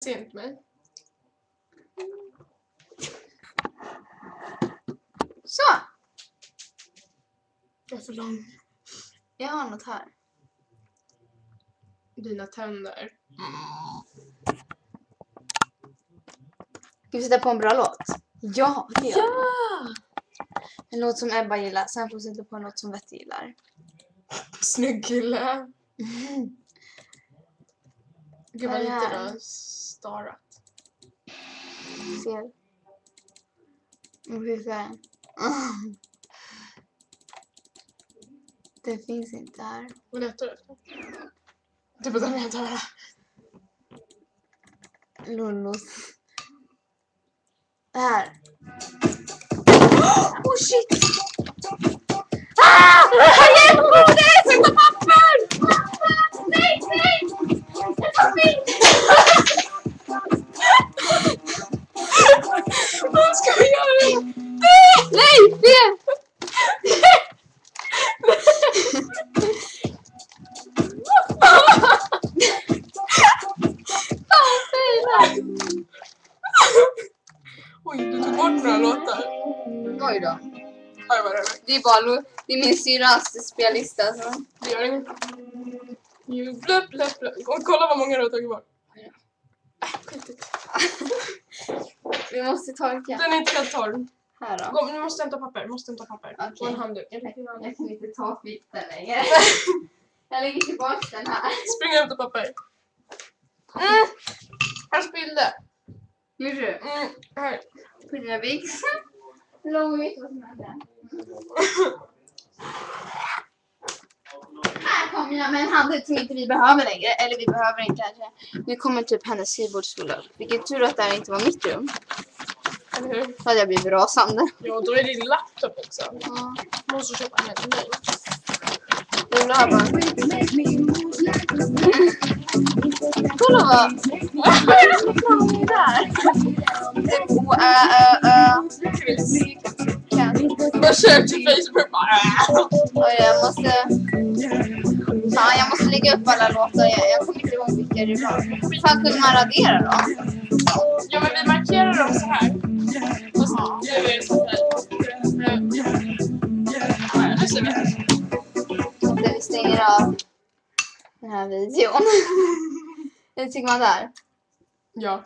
Sent mig. Så. Jag är för lång. Jag har något här. Dina tänder. Ska vi sätta på en bra låt? Ja, det gör vi. Ja! En låt som Ebba gillar. Sen får vi sätta på en låt som Vette gillar. Snygg kille. Gud vad Det lite här. då starat. Ser. Och hur så här. Det finns inte här. Vad letar du efter? Typ att den jag tar. Lollos. Det här. Oh shit! Ah! Hjälp modet! Sätta papper! Nej, nej! Sätta bild! Vad ska vi göra? Nej, det! Oj, du tog bort några låtar. Oj då. Oj, vad är det? Det är bara det är min syrras spellista. Så. Det gör inget. You blöp, blöp, blöp. Och kolla vad många du har tagit bort. Skitigt. Vi måste torka. Den är inte helt torr. Här då. Gå, nu måste hämta papper. Måste hämta papper. Okej. Och en handduk. Jag kan inte ta fitten längre. Jag lägger tillbaka den här. Spring och hämta papper. Jag spillde. Gjorde du? Här. På dina byx. Lång ut vad som hände. Här kommer jag med en handduk som inte vi behöver längre. Eller vi behöver inte kanske. Nu kommer typ hennes skrivbordsfulla. Vilken tur att det här inte var mitt rum. Eller hur? Då hade jag blivit rasande. Ja, då är det din laptop också. Ja. Måste köpa en till mig. Lilla här bara. Kolla vad. Vad är det för någonting där? Bara kör till Facebook bara. Och jag måste... Fan, jag måste lägga upp alla låtar. Jag kommer inte ihåg vilka det var. Hur fan kunde man radera dem? Ja, men vi markerar dem så här. Och så gör vi det så här. Ja, nu ser vi här. Där vi stänger av den här videon. Hur tycker man där? Ja.